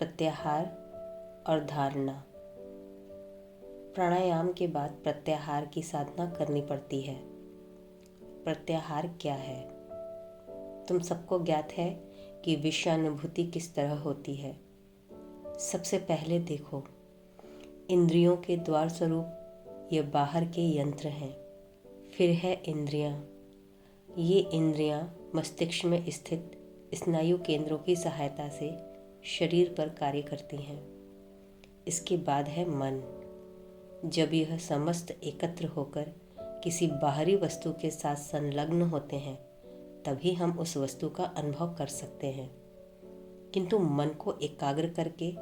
प्रत्याहार और धारणा। प्राणायाम के बाद प्रत्याहार की साधना करनी पड़ती है। प्रत्याहार क्या है? तुम सबको ज्ञात है कि विषयानुभूति किस तरह होती है। सबसे पहले देखो, इंद्रियों के द्वार स्वरूप ये बाहर के यंत्र हैं। फिर है इंद्रियां। ये इंद्रियां मस्तिष्क में स्थित स्नायु केंद्रों की सहायता से शरीर पर कार्य करती हैं। इसके बाद है मन। जब यह समस्त एकत्र होकर किसी बाहरी वस्तु के साथ संलग्न होते हैं, तभी हम उस वस्तु का अनुभव कर सकते हैं। किंतु मन को एकाग्र करके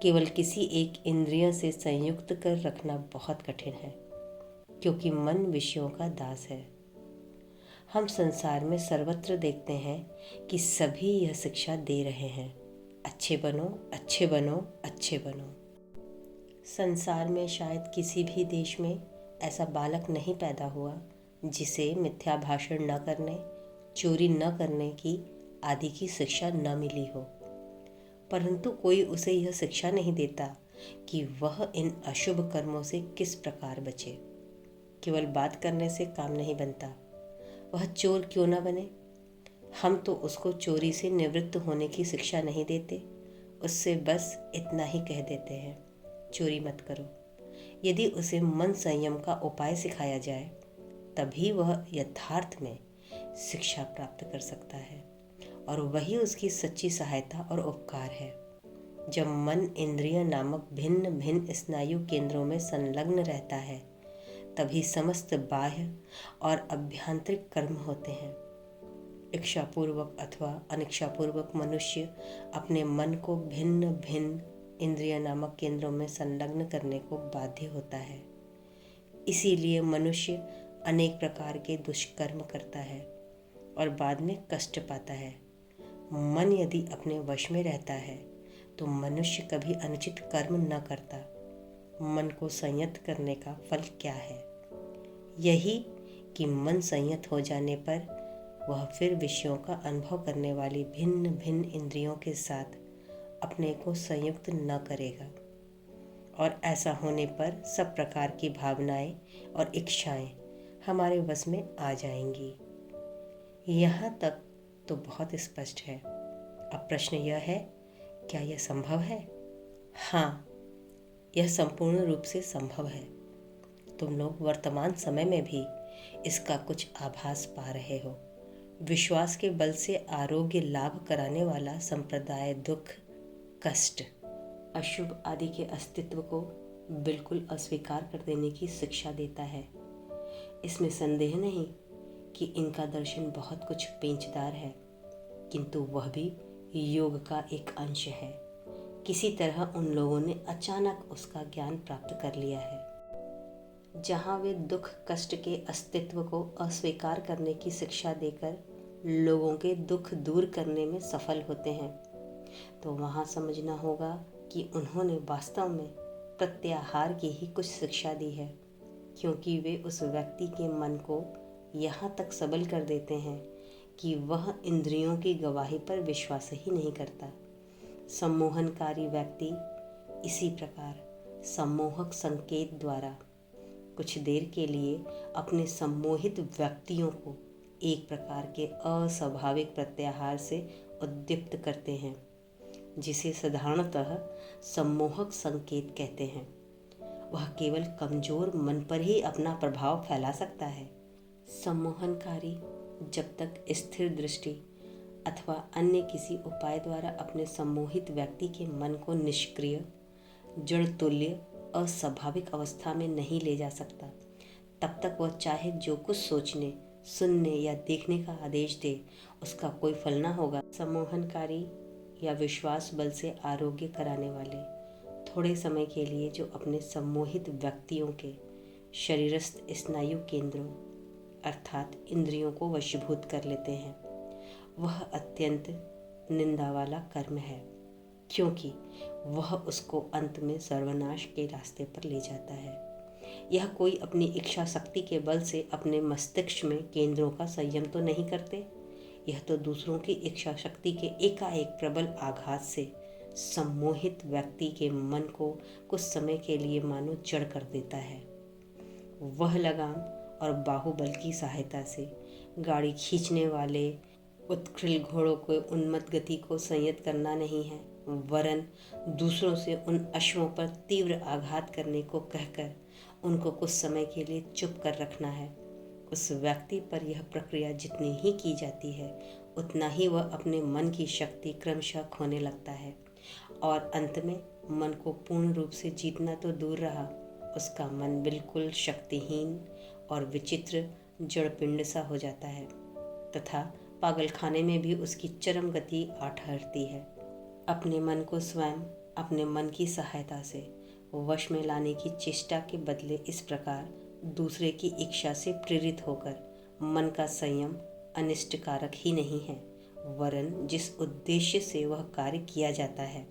केवल किसी एक इंद्रिय से संयुक्त कर रखना बहुत कठिन है, क्योंकि मन विषयों का दास है। हम संसार में सर्वत्र देखते हैं कि सभी यह शिक्षा दे रहे हैं, अच्छे बनो, अच्छे बनो, अच्छे बनो। संसार में शायद किसी भी देश में ऐसा बालक नहीं पैदा हुआ जिसे मिथ्या भाषण न करने, चोरी न करने की आदि की शिक्षा न मिली हो। परंतु कोई उसे यह शिक्षा नहीं देता कि वह इन अशुभ कर्मों से किस प्रकार बचे। केवल बात करने से काम नहीं बनता, वह चोर क्यों न बने। हम तो उसको चोरी से निवृत्त होने की शिक्षा नहीं देते, उससे बस इतना ही कह देते हैं, चोरी मत करो। यदि उसे मन संयम का उपाय सिखाया जाए, तभी वह यथार्थ में शिक्षा प्राप्त कर सकता है, और वही उसकी सच्ची सहायता और उपकार है। जब मन इंद्रिय नामक भिन्न भिन्न स्नायु केंद्रों में संलग्न रहता है, तभी समस्त बाह्य और अभ्यंतरिक कर्म होते हैं। इच्छापूर्वक अथवा अनिच्छापूर्वक मनुष्य अपने मन को भिन्न भिन्न इंद्रिय नामक केंद्रों में संलग्न करने को बाध्य होता है। इसीलिए मनुष्य अनेक प्रकार के दुष्कर्म करता है और बाद में कष्ट पाता है। मन यदि अपने वश में रहता है तो मनुष्य कभी अनुचित कर्म न करता। मन को संयत करने का फल क्या है? यही कि मन संयत हो जाने पर वह फिर विषयों का अनुभव करने वाली भिन्न भिन्न इंद्रियों के साथ अपने को संयुक्त न करेगा, और ऐसा होने पर सब प्रकार की भावनाएं और इच्छाएं हमारे वश में आ जाएंगी। यहाँ तक तो बहुत स्पष्ट है। अब प्रश्न यह है, क्या यह संभव है? हाँ, यह संपूर्ण रूप से संभव है। तुम लोग वर्तमान समय में भी इसका कुछ आभास पा रहे हो। विश्वास के बल से आरोग्य लाभ कराने वाला संप्रदाय दुख, कष्ट, अशुभ आदि के अस्तित्व को बिल्कुल अस्वीकार कर देने की शिक्षा देता है। इसमें संदेह नहीं कि इनका दर्शन बहुत कुछ पेंचदार है, किंतु वह भी योग का एक अंश है। किसी तरह उन लोगों ने अचानक उसका ज्ञान प्राप्त कर लिया है। जहाँ वे दुख कष्ट के अस्तित्व को अस्वीकार करने की शिक्षा देकर लोगों के दुख दूर करने में सफल होते हैं, तो वहाँ समझना होगा कि उन्होंने वास्तव में प्रत्याहार की ही कुछ शिक्षा दी है, क्योंकि वे उस व्यक्ति के मन को यहाँ तक सबल कर देते हैं कि वह इंद्रियों की गवाही पर विश्वास ही नहीं करता। सम्मोहनकारी व्यक्ति इसी प्रकार सम्मोहक संकेत द्वारा कुछ देर के लिए अपने सम्मोहित व्यक्तियों को एक प्रकार के अस्वाभाविक प्रत्याहार से उद्दीप्त करते हैं, जिसे साधारणतः सम्मोहक संकेत कहते हैं। वह केवल कमजोर मन पर ही अपना प्रभाव फैला सकता है। सम्मोहनकारी जब तक स्थिर दृष्टि अथवा अन्य किसी उपाय द्वारा अपने सम्मोहित व्यक्ति के मन को निष्क्रिय, जड़ तुल्य, अस्वाभाविक अवस्था में नहीं ले जा सकता, तब तक वह चाहे जो कुछ सोचने, सुनने या देखने का आदेश दे, उसका कोई फल न होगा। सम्मोहनकारी या विश्वास बल से आरोग्य कराने वाले थोड़े समय के लिए जो अपने सम्मोहित व्यक्तियों के शरीरस्थ स्नायु केंद्रों अर्थात इंद्रियों को वशीभूत कर लेते हैं, वह अत्यंत निंदा वाला कर्म है, क्योंकि वह उसको अंत में सर्वनाश के रास्ते पर ले जाता है। यह कोई अपनी इच्छा शक्ति के बल से अपने मस्तिष्क में केंद्रों का संयम तो नहीं करते, यह तो दूसरों की इच्छा शक्ति के एकाएक प्रबल आघात से सम्मोहित व्यक्ति के मन को कुछ समय के लिए मानो जड़ कर देता है। वह लगाम और बाहुबल की सहायता से गाड़ी खींचने वाले उत्कृल घोड़ों को उन्मत्त गति को संयत करना नहीं है, वरन दूसरों से उन अश्वों पर तीव्र आघात करने को कहकर उनको कुछ समय के लिए चुप कर रखना है। उस व्यक्ति पर यह प्रक्रिया जितनी ही की जाती है, उतना ही वह अपने मन की शक्ति क्रमशः खोने लगता है और अंत में मन को पूर्ण रूप से जीतना तो दूर रहा, उसका मन बिल्कुल शक्तिहीन और विचित्र जड़पिंड सा हो जाता है तथा पागलखाने में भी उसकी चरम गति आ ठहरती है। अपने मन को स्वयं अपने मन की सहायता से वश में लाने की चेष्टा के बदले इस प्रकार दूसरे की इच्छा से प्रेरित होकर मन का संयम अनिष्टकारक ही नहीं है, वरन जिस उद्देश्य से वह कार्य किया जाता है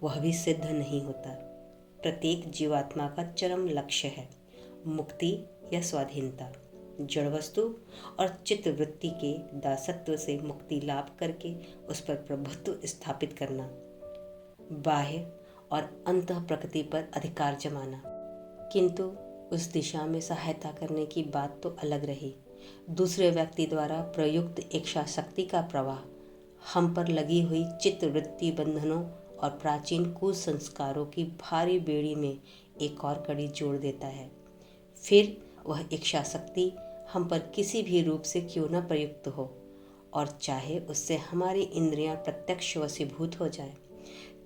वह भी सिद्ध नहीं होता। प्रत्येक जीवात्मा का चरम लक्ष्य है मुक्ति या स्वाधीनता, जड़ वस्तु और चित्त वृत्ति के दासत्व से मुक्ति लाभ करके उस पर प्रभुत्व स्थापित करना, बाह्य और अंतः प्रकृति पर अधिकार जमाना। किंतु उस दिशा में सहायता करने की बात तो अलग रही। दूसरे व्यक्ति द्वारा प्रयुक्त इच्छा शक्ति का प्रवाह हम पर लगी हुई चित्त वृत्ति बंधनों और प्राचीन कुसंस्कारों की भारी बेड़ी में एक और कड़ी जोड़ देता है। फिर वह इच्छा शक्ति हम पर किसी भी रूप से क्यों न प्रयुक्त हो, और चाहे उससे हमारी इंद्रियां प्रत्यक्ष वशीभूत हो जाएं,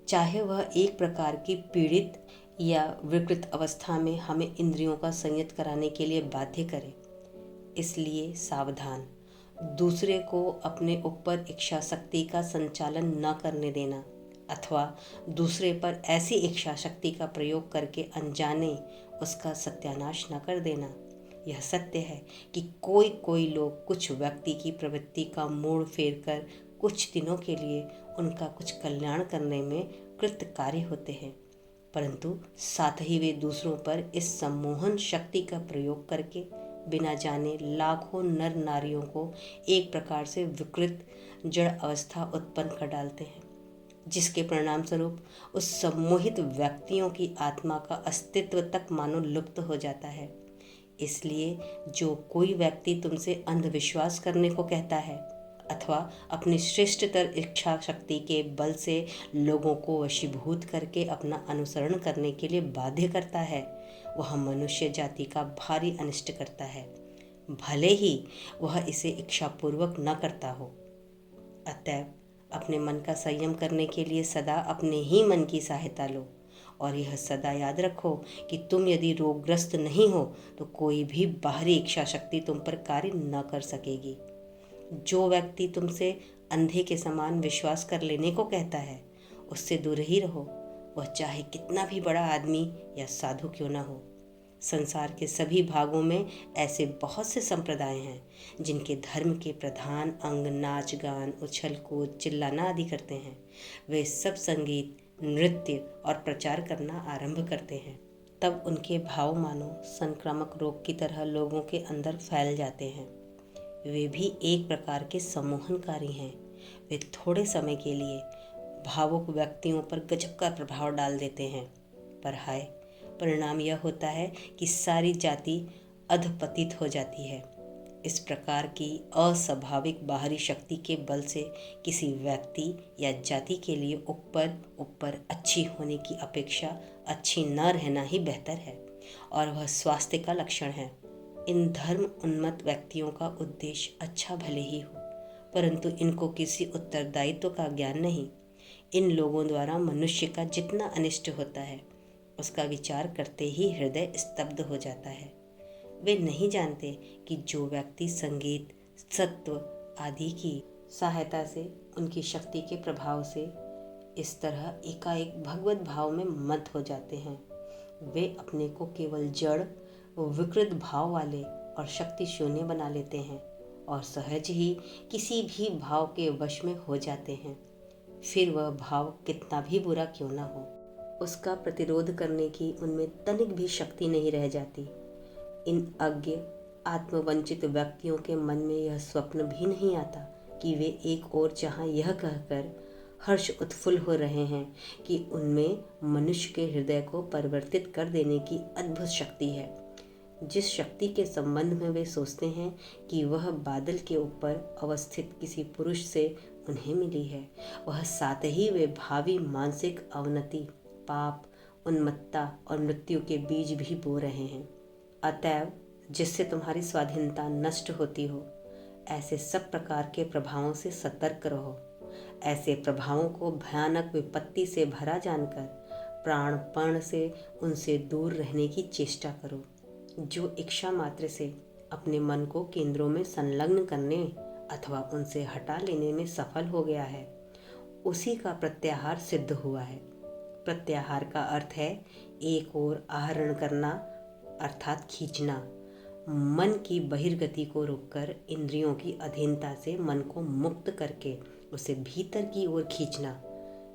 चाहे वह एक प्रकार की पीड़ित या विकृत अवस्था में हमें इंद्रियों का संयत कराने के लिए बाध्य करे। इसलिए सावधान, दूसरे को अपने ऊपर इच्छा शक्ति का संचालन न करने देना अथवा दूसरे पर ऐसी इच्छा शक्ति का प्रयोग करके अनजाने उसका सत्यानाश न कर देना। यह सत्य है कि कोई कोई लोग कुछ व्यक्ति की प्रवृत्ति का मोड़ फेर कर कुछ दिनों के लिए उनका कुछ कल्याण करने में कृतकार्य होते हैं, परंतु साथ ही वे दूसरों पर इस सम्मोहन शक्ति का प्रयोग करके बिना जाने लाखों नर नारियों को एक प्रकार से विकृत जड़ अवस्था उत्पन्न कर डालते हैं, जिसके परिणाम स्वरूप उस सम्मोहित व्यक्तियों की आत्मा का अस्तित्व तक मानो लुप्त हो जाता है। इसलिए जो कोई व्यक्ति तुमसे अंधविश्वास करने को कहता है अथवा अपनी श्रेष्ठतर इच्छा शक्ति के बल से लोगों को वशीभूत करके अपना अनुसरण करने के लिए बाध्य करता है, वह मनुष्य जाति का भारी अनिष्ट करता है, भले ही वह इसे इच्छापूर्वक न करता हो। अतएव अपने मन का संयम करने के लिए सदा अपने ही मन की सहायता लो और यह सदा याद रखो कि तुम यदि रोगग्रस्त नहीं हो तो कोई भी बाहरी इच्छा शक्ति तुम पर कार्य न कर सकेगी। जो व्यक्ति तुमसे अंधे के समान विश्वास कर लेने को कहता है, उससे दूर ही रहो, वह चाहे कितना भी बड़ा आदमी या साधु क्यों न हो। संसार के सभी भागों में ऐसे बहुत से संप्रदाय हैं जिनके धर्म के प्रधान अंग नाच गान उछल कूद चिल्लाना आदि करते हैं। वे सब संगीत नृत्य और प्रचार करना आरंभ करते हैं, तब उनके भाव मानो संक्रामक रोग की तरह लोगों के अंदर फैल जाते हैं। वे भी एक प्रकार के सम्मोहनकारी हैं। वे थोड़े समय के लिए भावुक व्यक्तियों पर गजब का प्रभाव डाल देते हैं, पर हाय, परिणाम यह होता है कि सारी जाति अधपतित हो जाती है। इस प्रकार की अस्वाभाविक बाहरी शक्ति के बल से किसी व्यक्ति या जाति के लिए ऊपर अच्छी होने की अपेक्षा अच्छी न रहना ही बेहतर है, और वह स्वास्थ्य का लक्षण है। इन धर्म उन्मत्त व्यक्तियों का उद्देश्य अच्छा भले ही हो, परंतु इनको किसी उत्तरदायित्व का ज्ञान नहीं। इन लोगों द्वारा मनुष्य का जितना अनिष्ट होता है उसका विचार करते ही हृदय स्तब्ध हो जाता है। वे नहीं जानते कि जो व्यक्ति संगीत सत्व आदि की सहायता से उनकी शक्ति के प्रभाव से इस तरह एकाएक भगवत भाव में मत हो जाते हैं, वे अपने को केवल जड़ विकृत भाव वाले और शक्ति शून्य बना लेते हैं और सहज ही किसी भी भाव के वश में हो जाते हैं। फिर वह भाव कितना भी बुरा क्यों ना हो, उसका प्रतिरोध करने की उनमें तनिक भी शक्ति नहीं रह जाती। इन अज्ञ आत्मवंचित व्यक्तियों के मन में यह स्वप्न भी नहीं आता कि वे एक ओर जहाँ यह कहकर हर्ष उत्फुल्ल हो रहे हैं कि उनमें मनुष्य के हृदय को परिवर्तित कर देने की अद्भुत शक्ति है। जिस शक्ति के संबंध में वे सोचते हैं कि वह बादल के ऊपर अवस्थित किसी पुरुष से उन्हें मिली है, वह साथ ही वे भावी मानसिक अवनति, पाप, उन्मत्तता और मृत्यु के बीज भी बो रहे हैं। अतएव जिससे तुम्हारी स्वाधीनता नष्ट होती हो, ऐसे सब प्रकार के प्रभावों से सतर्क रहो। ऐसे प्रभावों को भयानक विपत्ति से भरा जानकर प्राणपण से उनसे दूर रहने की चेष्टा करो। जो इच्छा मात्र से अपने मन को केंद्रों में संलग्न करने अथवा उनसे हटा लेने में सफल हो गया है, उसी का प्रत्याहार सिद्ध हुआ है। प्रत्याहार का अर्थ है एक ओर आहरण करना अर्थात खींचना, मन की बहिर्गति को रोककर इंद्रियों की अधीनता से मन को मुक्त करके उसे भीतर की ओर खींचना।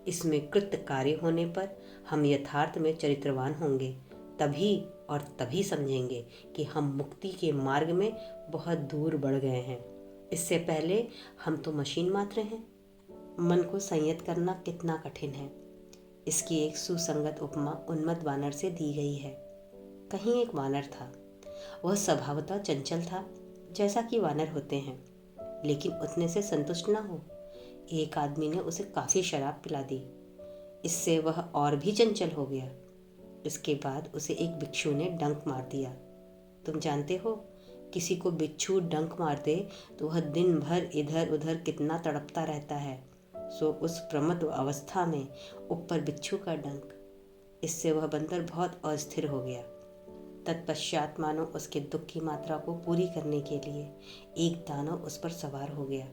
इसमें कृत कार्य होने पर हम यथार्थ में चरित्रवान होंगे, तभी और तभी समझेंगे कि हम मुक्ति के मार्ग में बहुत दूर बढ़ गए हैं। इससे पहले हम तो मशीन मात्र हैं। मन को संयत करना कितना कठिन है, इसकी एक सुसंगत उपमा उन्मत्त वानर से दी गई है। कहीं एक वानर था। वह स्वभावतः चंचल था, जैसा कि वानर होते हैं, लेकिन उतने से संतुष्ट न हो। एक आदमी ने उसे काफ़ी शराब पिला दी। इससे वह और भी चंचल हो गया। इसके बाद उसे एक बिच्छू ने डंक मार दिया। तुम जानते हो, किसी को बिच्छू डंक मार दे तो वह दिन भर इधर उधर कितना तड़पता रहता है। सो उस प्रमत्त अवस्था में ऊपर बिच्छू का डंक, इससे वह बंदर बहुत अस्थिर हो गया। तत्पश्चात मानो उसके दुख की मात्रा को पूरी करने के लिए एक दानव उस पर सवार हो गया।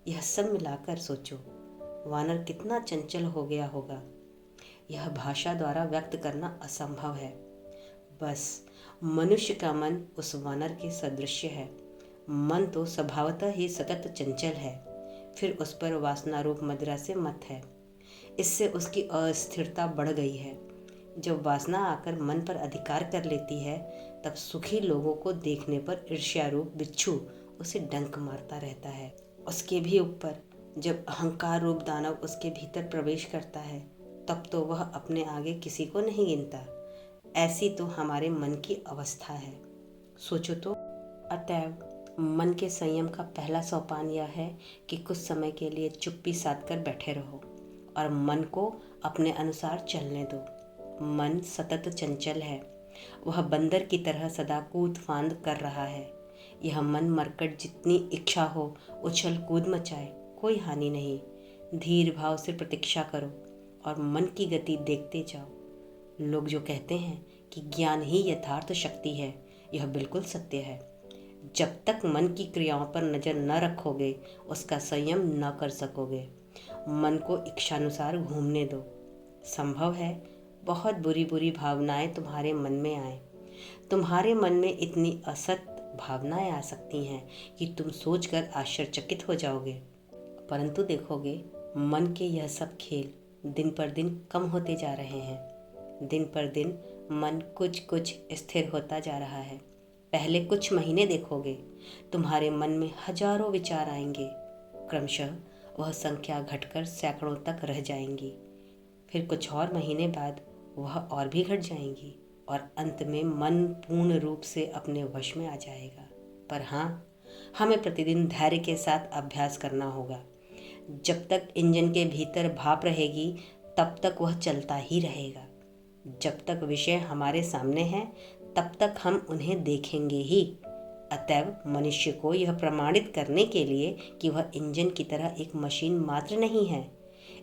यह सब मिलाकर सोचो, वानर कितना चंचल हो गया होगा। यह भाषा द्वारा व्यक्त करना असंभव है। बस मनुष्य का मन उस वानर के सदृश है। मन तो स्वभावतः ही सतत चंचल है, फिर उस पर वासना रूप मदिरा से मत है। इससे उसकी अस्थिरता बढ़ गई है। जब वासना आकर मन पर अधिकार कर लेती है, तब सुखी लोगों को देखने पर ईर्ष्या रूप बिच्छू उसे डंक मारता रहता है। उसके भी ऊपर जब अहंकार रूप दानव उसके भीतर प्रवेश करता है, तब तो वह अपने आगे किसी को नहीं गिनता। ऐसी तो हमारे मन की अवस्था है। सोचो तो। अतएव मन के संयम का पहला सोपान यह है कि कुछ समय के लिए चुप्पी साध कर बैठे रहो और मन को अपने अनुसार चलने दो। मन सतत चंचल है। वह बंदर की तरह सदा कूद फांद कर रहा है। यह मन मरकट जितनी इच्छा हो उछल कूद मचाए, कोई हानि नहीं। धीर भाव से प्रतीक्षा करो और मन की गति देखते जाओ। लोग जो कहते हैं कि ज्ञान ही यथार्थ शक्ति है, यह बिल्कुल सत्य है। जब तक मन की क्रियाओं पर नजर न रखोगे, उसका संयम न कर सकोगे। मन को इच्छानुसार घूमने दो। संभव है बहुत बुरी बुरी भावनाएं तुम्हारे मन में आए। तुम्हारे मन में इतनी असत भावनाएं आ सकती हैं कि तुम सोचकर आश्चर्यचकित हो जाओगे। परंतु देखोगे, मन के यह सब खेल दिन पर दिन कम होते जा रहे हैं। दिन पर दिन मन कुछ कुछ स्थिर होता जा रहा है। पहले कुछ महीने देखोगे, तुम्हारे मन में हजारों विचार आएंगे। क्रमशः वह संख्या घटकर सैकड़ों तक रह जाएंगी। फिर कुछ और महीने बाद वह और भी घट जाएंगी और अंत में मन पूर्ण रूप से अपने वश में आ जाएगा। पर हाँ, हमें प्रतिदिन धैर्य के साथ अभ्यास करना होगा। जब तक इंजन के भीतर भाप रहेगी, तब तक वह चलता ही रहेगा। जब तक विषय हमारे सामने हैं, तब तक हम उन्हें देखेंगे ही। अतएव मनुष्य को यह प्रमाणित करने के लिए कि वह इंजन की तरह एक मशीन मात्र नहीं है,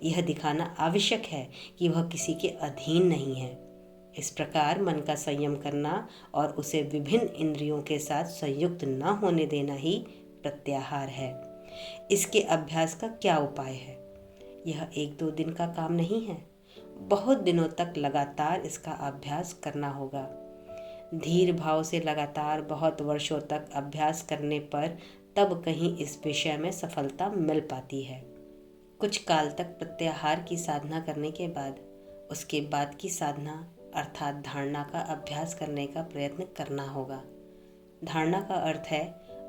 यह दिखाना आवश्यक है कि वह किसी के अधीन नहीं है। इस प्रकार मन का संयम करना और उसे विभिन्न इंद्रियों के साथ संयुक्त न होने देना ही प्रत्याहार है। इसके अभ्यास का क्या उपाय है? यह 1-2 दिन का काम नहीं है। बहुत दिनों तक लगातार इसका अभ्यास करना होगा। धीर भाव से लगातार बहुत वर्षों तक अभ्यास करने पर तब कहीं इस विषय में सफलता मिल पाती है। कुछ काल तक प्रत्याहार की साधना करने के बाद उसके बाद की साधना अर्थात धारणा का अभ्यास करने का प्रयत्न करना होगा। धारणा का अर्थ है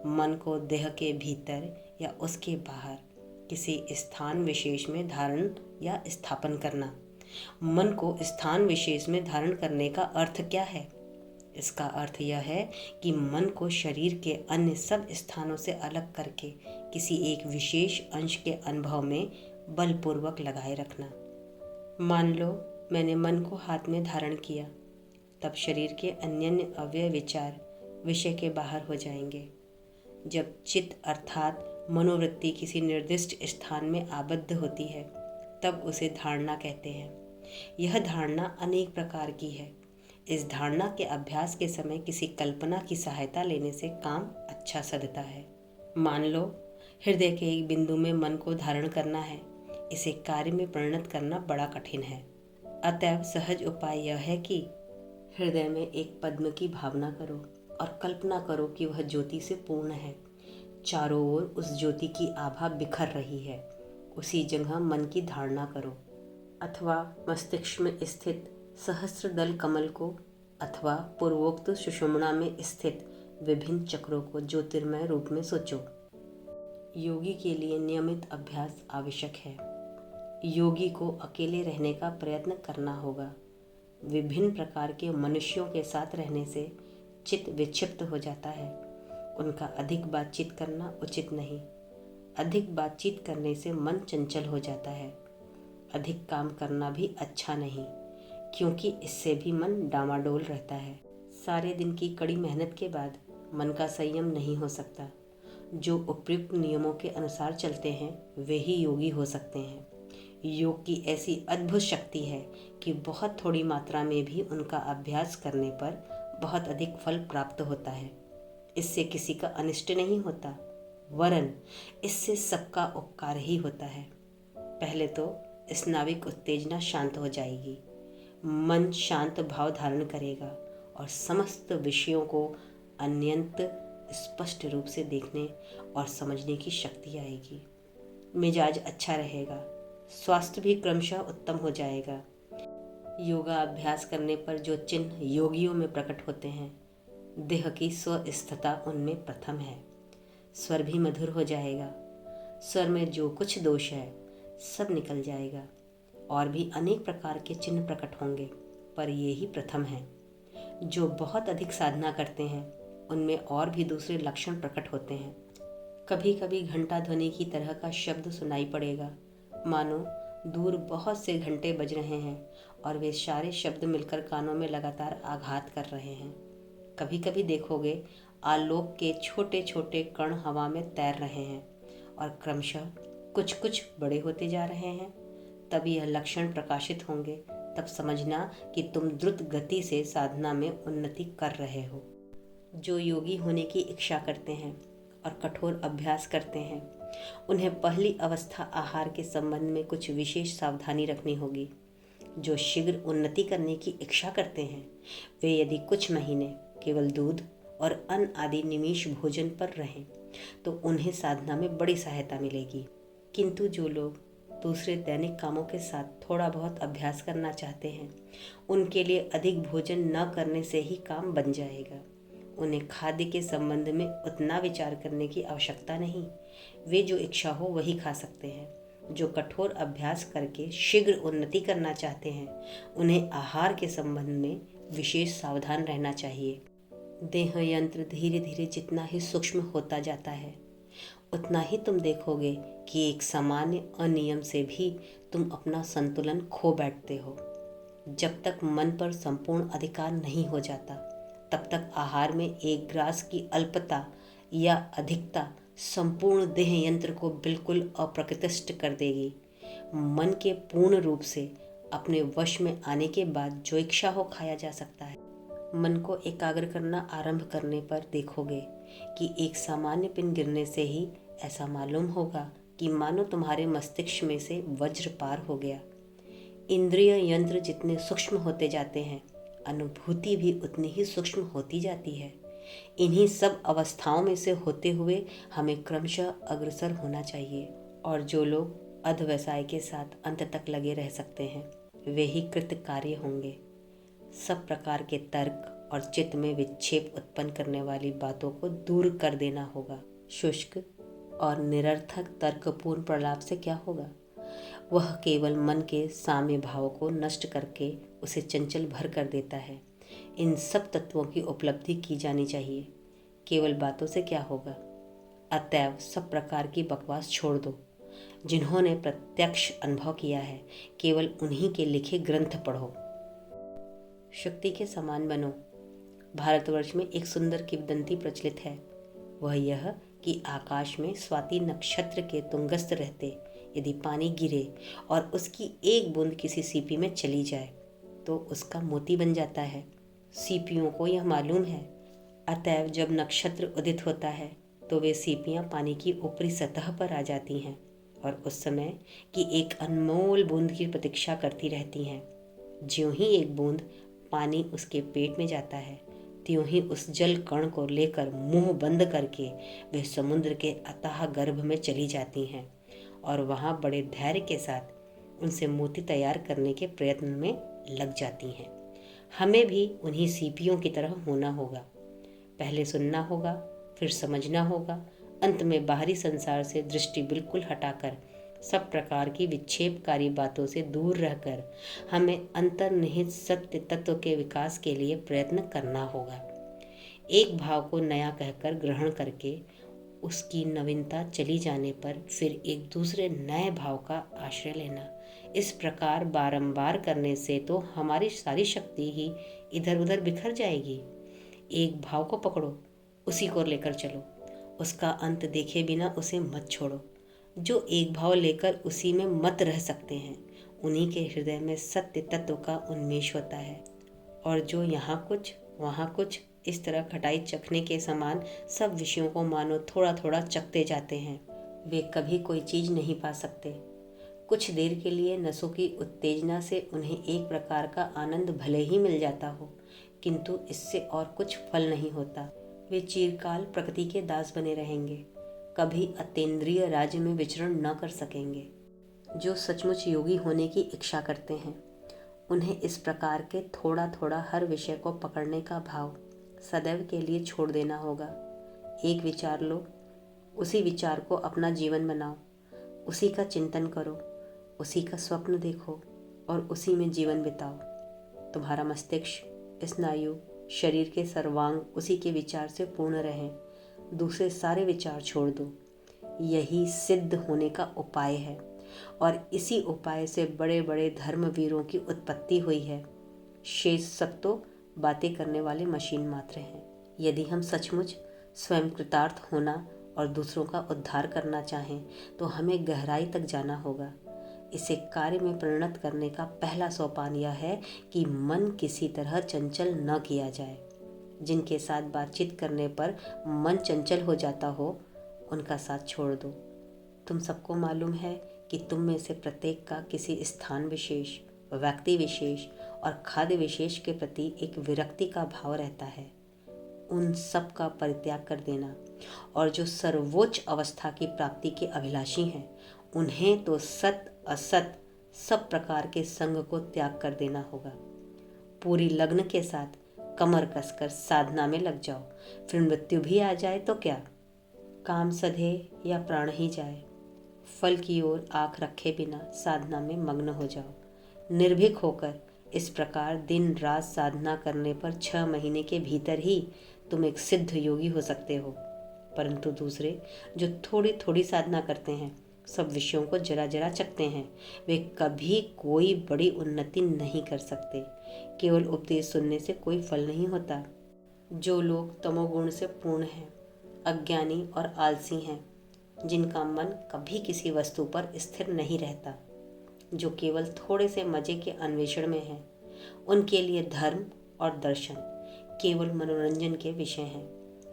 मन को देह के भीतर या उसके बाहर किसी स्थान विशेष में धारण या स्थापन करना। मन को स्थान विशेष में धारण करने का अर्थ क्या है? इसका अर्थ यह है कि मन को शरीर के अन्य सब स्थानों से अलग करके किसी एक विशेष अंश के अनुभव में बलपूर्वक लगाए रखना। मान लो मैंने मन को हाथ में धारण किया, तब शरीर के अन्य अवयव विचार विषय के बाहर हो जाएंगे। जब चित्त अर्थात मनोवृत्ति किसी निर्दिष्ट स्थान में आबद्ध होती है, तब उसे धारणा कहते हैं। यह धारणा अनेक प्रकार की है। इस धारणा के अभ्यास के समय किसी कल्पना की सहायता लेने से काम अच्छा सधता है। मान लो हृदय के एक बिंदु में मन को धारण करना है। इसे कार्य में परिणत करना बड़ा कठिन है। अतएव सहज उपाय यह है कि हृदय में एक पद्म की भावना करो और कल्पना करो कि वह ज्योति से पूर्ण है। चारों ओर उस ज्योति की आभा बिखर रही है। उसी जगह मन की धारणा करो, अथवा मस्तिष्क में स्थित सहस्त्र दल कमल को, अथवा पूर्वोक्त सुषुम्ना में स्थित विभिन्न चक्रों को ज्योतिर्मय रूप में सोचो। योगी के लिए नियमित अभ्यास आवश्यक है। योगी को अकेले रहने का प्रयत्न करना होगा। विभिन्न प्रकार के मनुष्यों के साथ रहने से चित्त विक्षिप्त हो जाता है। उनका अधिक बातचीत करना उचित नहीं। अधिक बातचीत करने से मन चंचल हो जाता है। अधिक काम करना भी अच्छा नहीं, क्योंकि इससे भी मन डामाडोल रहता है। सारे दिन की कड़ी मेहनत के बाद मन का संयम नहीं हो सकता। जो उपयुक्त नियमों के अनुसार चलते हैं वे ही योगी हो सकते हैं। योग की ऐसी अद्भुत शक्ति है कि बहुत थोड़ी मात्रा में भी उनका अभ्यास करने पर बहुत अधिक फल प्राप्त होता है। इससे किसी का अनिष्ट नहीं होता, वरन इससे सबका उपकार ही होता है। पहले तो स्नाविक उत्तेजना शांत हो जाएगी, मन शांत भाव धारण करेगा और समस्त विषयों को अत्यंत स्पष्ट रूप से देखने और समझने की शक्ति आएगी। मिजाज अच्छा रहेगा, स्वास्थ्य भी क्रमशः उत्तम हो जाएगा। योगा अभ्यास करने पर जो चिन्ह योगियों में प्रकट होते हैं, देह की स्वस्थता उनमें प्रथम है। स्वर भी मधुर हो जाएगा। स्वर में जो कुछ दोष है सब निकल जाएगा। और भी अनेक प्रकार के चिन्ह प्रकट होंगे, पर ये ही प्रथम है। जो बहुत अधिक साधना करते हैं उनमें और भी दूसरे लक्षण प्रकट होते हैं। कभी कभी घंटा ध्वनि की तरह का शब्द सुनाई पड़ेगा, मानो दूर बहुत से घंटे बज रहे हैं और वे सारे शब्द मिलकर कानों में लगातार आघात कर रहे हैं। कभी कभी देखोगे आलोक के छोटे छोटे कण हवा में तैर रहे हैं और क्रमशः कुछ कुछ बड़े होते जा रहे हैं। तब यह लक्षण प्रकाशित होंगे। तब समझना कि तुम द्रुत गति से साधना में उन्नति कर रहे हो। जो योगी होने की इच्छा करते हैं और कठोर अभ्यास करते हैं, उन्हें पहली अवस्था आहार के संबंध में कुछ विशेष सावधानी रखनी होगी। जो शीघ्र उन्नति करने की इच्छा करते हैं, वे यदि कुछ महीने केवल दूध और अन्न आदि निमिष भोजन पर रहें तो उन्हें साधना में बड़ी सहायता मिलेगी। किंतु जो लोग दूसरे दैनिक कामों के साथ थोड़ा बहुत अभ्यास करना चाहते हैं, उनके लिए अधिक भोजन न करने से ही काम बन जाएगा। उन्हें खाद्य के संबंध में उतना विचार करने की आवश्यकता नहीं। वे जो इच्छा हो वही खा सकते हैं। जो कठोर अभ्यास करके शीघ्र उन्नति करना चाहते हैं, उन्हें आहार के संबंध में विशेष सावधान रहना चाहिए। देह यंत्र धीरे धीरे जितना ही सूक्ष्म होता जाता है, उतना ही तुम देखोगे कि एक सामान्य अनियम से भी तुम अपना संतुलन खो बैठते हो। जब तक मन पर संपूर्ण अधिकार नहीं हो जाता, तब तक आहार में एक ग्रास की अल्पता या अधिकता संपूर्ण देह यंत्र को बिल्कुल अप्रकृतिस्थ कर देगी। मन के पूर्ण रूप से अपने वश में आने के बाद जो इच्छा हो खाया जा सकता है। मन को एकाग्र करना आरंभ करने पर देखोगे कि एक सामान्य पिन गिरने से ही ऐसा मालूम होगा कि मानो तुम्हारे मस्तिष्क में से वज्र पार हो गया। इंद्रिय यंत्र जितने सूक्ष्म होते जाते हैं, अनुभूति भी उतनी ही सूक्ष्म होती जाती है। इन्हीं सब अवस्थाओं में से होते हुए हमें क्रमशः अग्रसर होना चाहिए। और जो लोग अध्यवसाय के साथ अंत तक लगे रह सकते हैं, वे ही कृतकार्य होंगे। सब प्रकार के तर्क और चित्त में विक्षेप उत्पन्न करने वाली बातों को दूर कर देना होगा। शुष्क, और निरर्थक तर्कपूर्ण प्रलाप से क्या होगा? वह केवल मन के साम्य भाव को नष्ट करके उसे चंचल भर कर देता है। इन सब तत्वों की उपलब्धि की जानी चाहिए। केवल बातों से क्या होगा? अतएव सब प्रकार की बकवास छोड़ दो। जिन्होंने प्रत्यक्ष अनुभव किया है, केवल उन्हीं के लिखे ग्रंथ पढ़ो। शक्ति के समान बनो। भारतवर्ष में एक सुंदर किंवदंती प्रचलित है। वह यह कि आकाश में स्वाति नक्षत्र के तुंगस्थ रहते यदि पानी गिरे और उसकी एक बूंद किसी सीपी में चली जाए तो उसका मोती बन जाता है। सीपियों को यह मालूम है। अतएव जब नक्षत्र उदित होता है तो वे सीपियां पानी की ऊपरी सतह पर आ जाती हैं और उस समय की एक अनमोल बूंद की प्रतीक्षा करती रहती हैं। ज्यों ही एक बूंद पानी उसके पेट में जाता है, त्यों ही उस जल कण को लेकर मुंह बंद करके वे समुद्र के अथाह गर्भ में चली जाती हैं और वहां बड़े धैर्य के साथ उनसे मोती तैयार करने के प्रयत्न में लग जाती हैं। हमें भी उन्हीं सीपियों की तरह होना होगा। पहले सुनना होगा, फिर समझना होगा, अंत में बाहरी संसार से दृष्टि बिल्कुल हटाकर सब प्रकार की विक्षेपकारी बातों से दूर रहकर हमें अंतर्निहित सत्य तत्व के विकास के लिए प्रयत्न करना होगा। एक भाव को नया कहकर ग्रहण करके उसकी नवीनता चली जाने पर फिर एक दूसरे नए भाव का आश्रय लेना। इस प्रकार बारंबार करने से तो हमारी सारी शक्ति ही इधर उधर बिखर जाएगी। एक भाव को पकड़ो, उसी को लेकर चलो, उसका अंत देखे बिना उसे मत छोड़ो। जो एक भाव लेकर उसी में मत रह सकते हैं, उन्हीं के हृदय में सत्य तत्व का उन्मेष होता है। और जो यहाँ कुछ वहाँ कुछ इस तरह खटाई चखने के समान सब विषयों को मानो थोड़ा थोड़ा चखते जाते हैं, वे कभी कोई चीज नहीं पा सकते। कुछ देर के लिए नसों की उत्तेजना से उन्हें एक प्रकार का आनंद भले ही मिल जाता हो, किंतु इससे और कुछ फल नहीं होता। वे चिरकाल प्रकृति के दास बने रहेंगे, कभी अतीन्द्रिय राज्य में विचरण न कर सकेंगे। जो सचमुच योगी होने की इच्छा करते हैं, उन्हें इस प्रकार के थोड़ा थोड़ा हर विषय को पकड़ने का भाव सदैव के लिए छोड़ देना होगा। एक विचार लो, उसी विचार को अपना जीवन बनाओ, उसी का चिंतन करो, उसी का स्वप्न देखो और उसी में जीवन बिताओ। तुम्हारा मस्तिष्क, स्नायु, शरीर के सर्वांग उसी के विचार से पूर्ण रहें। दूसरे सारे विचार छोड़ दो। यही सिद्ध होने का उपाय है और इसी उपाय से बड़े बड़े धर्मवीरों की उत्पत्ति हुई है। शेष सब तो बातें करने वाले मशीन मात्र हैं। यदि हम सचमुच स्वयं कृतार्थ होना और दूसरों का उद्धार करना चाहें तो हमें गहराई तक जाना होगा। इसे कार्य में परिणत करने का पहला सोपान यह है कि मन किसी तरह चंचल न किया जाए। जिनके साथ बातचीत करने पर मन चंचल हो जाता हो, उनका साथ छोड़ दो। तुम सबको मालूम है कि तुम में से प्रत्येक का किसी स्थान विशेष, व्यक्ति विशेष और खाद्य विशेष के प्रति एक विरक्ति का भाव रहता है। उन सब का परित्याग कर देना और जो सर्वोच्च अवस्था की प्राप्ति के अभिलाषी हैं, उन्हें तो सत असत सब प्रकार के संग को त्याग कर देना होगा। पूरी लगन के साथ कमर कसकर साधना में लग जाओ। फिर मृत्यु भी आ जाए तो क्या, काम सधे या प्राण ही जाए, फल की ओर आंख रखे बिना साधना में मग्न हो जाओ। निर्भीक होकर इस प्रकार दिन रात साधना करने पर 6 महीने के भीतर ही तुम एक सिद्ध योगी हो सकते हो। परंतु दूसरे जो थोड़ी थोड़ी साधना करते हैं, सब विषयों को जरा जरा चखते हैं, वे कभी कोई बड़ी उन्नति नहीं कर सकते। केवल उपदेश सुनने से कोई फल नहीं होता। जो लोग तमोगुण से पूर्ण हैं, अज्ञानी और आलसी हैं, जिनका मन कभी किसी वस्तु पर स्थिर नहीं रहता, जो केवल थोड़े से मजे के अन्वेषण में हैं, उनके लिए धर्म और दर्शन केवल मनोरंजन के विषय हैं।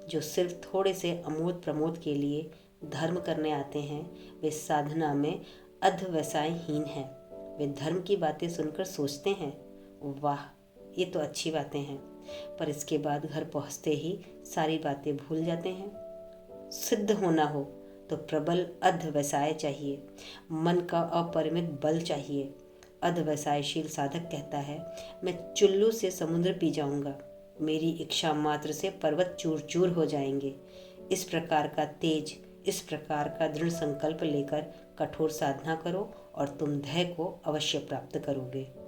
जो सिर्फ थोड़े से अमोद प्रमोद के लिए धर्म करने आते हैं, वे साधना में अध्यवसायहीन हैं। वे धर्म की बातें सुनकर सोचते हैं, वाह ये तो अच्छी बातें हैं, पर इसके बाद घर पहुंचते ही सारी बातें भूल जाते हैं। सिद्ध होना हो तो प्रबल अध्यवसाय चाहिए, मन का अपरिमित बल चाहिए। अध्यवसायशील साधक कहता है, मैं चुल्लू से समुद्र पी जाऊंगा, मेरी इच्छा मात्र से पर्वत चूर चूर हो जाएंगे। इस प्रकार का तेज इस प्रकार का दृढ़ संकल्प लेकर कठोर साधना करो और तुम ध्येय को अवश्य प्राप्त करोगे।